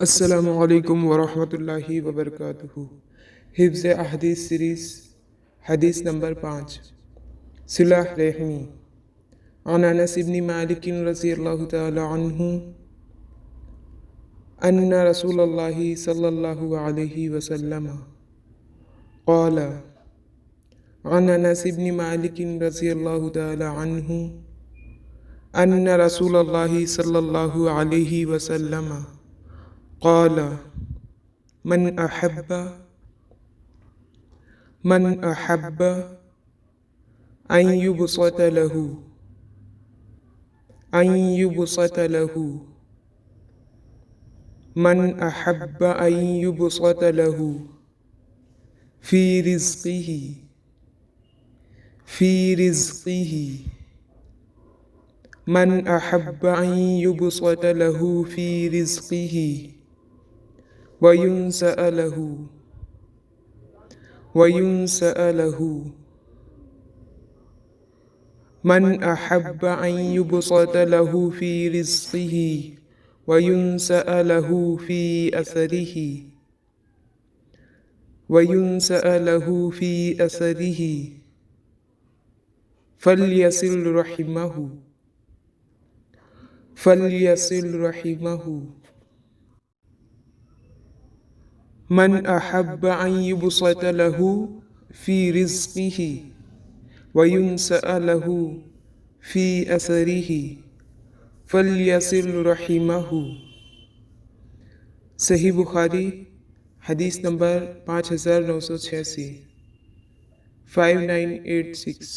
السلام علیکم ورحمۃ اللہ وبرکاتہ۔ حفظ احادیث سیریز، حدیث نمبر 5، صلح رحمی۔ عن انس بن مالک رضی اللہ تعالی عنہ ان رسول اللہ صلی اللہ علیہ وسلم قال۔ عن انس بن مالک رضی اللہ تعالی عنہ ان رسول اللہ صلی اللہ علیہ وسلم قال من أحب أن يبسط له من أحب أن يبسط له في رزقه من أحب أن يبسط له في رزقه وينسأ له من أحب أن يبسط له في رزقه وينسأ له في أثره فليصل رحمه من أحب أن يبسط له في رزقه وينسأ له في أثره فليصل رحمه۔ صحیح بخاری، حدیث نمبر 5986، 5986۔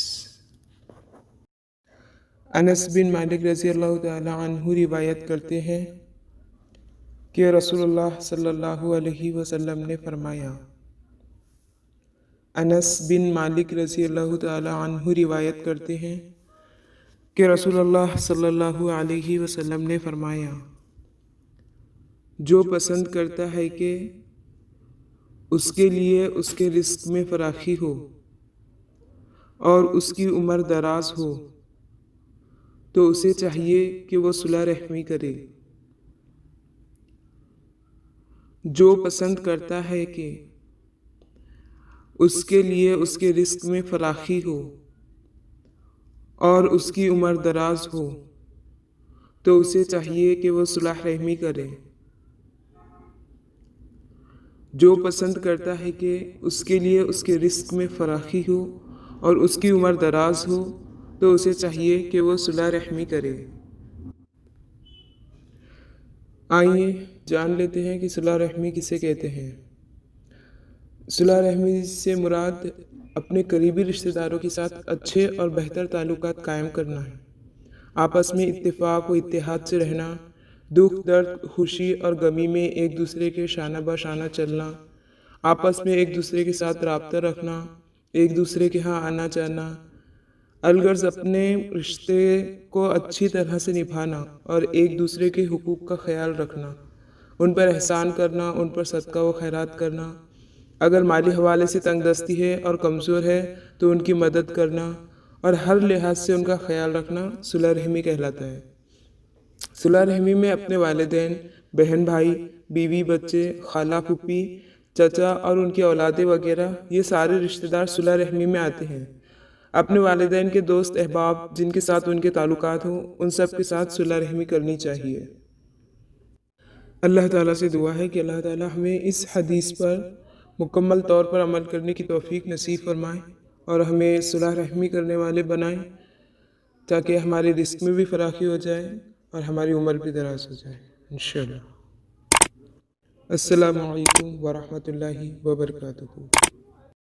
انس بن مالک رضی اللہ تعالی عنہ روایت کرتے ہیں کہ رسول اللہ صلی اللہ علیہ وسلم نے فرمایا۔ انس بن مالک رضی اللہ تعالی عنہ روایت کرتے ہیں کہ رسول اللہ صلی اللہ علیہ وسلم نے فرمایا، جو پسند کرتا ہے کہ اس کے لیے اس کے رزق میں فراخی ہو اور اس کی عمر دراز ہو تو اسے چاہیے کہ وہ صلح رحمی کرے۔ جو پسند کرتا ہے کہ اس کے لیے اس کے رزق میں فراخی ہو اور اس کی عمر دراز ہو تو اسے چاہیے کہ وہ صلح رحمی کرے۔ جو پسند کرتا ہے کہ اس کے لیے اس کے رزق میں فراخی ہو اور اس کی عمر دراز ہو تو اسے چاہیے کہ وہ صلح رحمی کرے۔ آئیے جان لیتے ہیں کہ صلح رحمی کسے کہتے ہیں۔ صلح رحمی سے مراد اپنے قریبی رشتہ داروں کے ساتھ اچھے اور بہتر تعلقات قائم کرنا ہے، آپس میں اتفاق و اتحاد سے رہنا، دکھ درد خوشی اور غمی میں ایک دوسرے کے شانہ بہ شانہ چلنا، آپس میں ایک دوسرے کے ساتھ رابطہ رکھنا، ایک دوسرے کے ہاں آنا جانا، الغرض اپنے رشتے کو اچھی طرح سے نبھانا اور ایک دوسرے کے حقوق کا خیال رکھنا، ان پر احسان کرنا، ان پر صدقہ و خیرات کرنا، اگر مالی حوالے سے تنگ دستی ہے اور کمزور ہے تو ان کی مدد کرنا اور ہر لحاظ سے ان کا خیال رکھنا صلح رحمی کہلاتا ہے۔ صلح رحمی میں اپنے والدین، بہن بھائی، بیوی بچے، خالہ پھوپھی، چچا اور ان کی اولادیں وغیرہ، یہ سارے رشتہ دار صلح رحمی میں آتے ہیں۔ اپنے والدین کے دوست احباب جن کے ساتھ ان کے تعلقات ہوں، ان سب کے ساتھ صلح رحمی کرنی چاہیے۔ اللہ تعالیٰ سے دعا ہے کہ اللہ تعالیٰ ہمیں اس حدیث پر مکمل طور پر عمل کرنے کی توفیق نصیب فرمائے اور ہمیں صلح رحمی کرنے والے بنائیں تاکہ ہمارے رزق میں بھی فراخی ہو جائے اور ہماری عمر بھی دراز ہو جائے انشاءاللہ۔ السلام علیکم ورحمۃ اللہ وبرکاتہ۔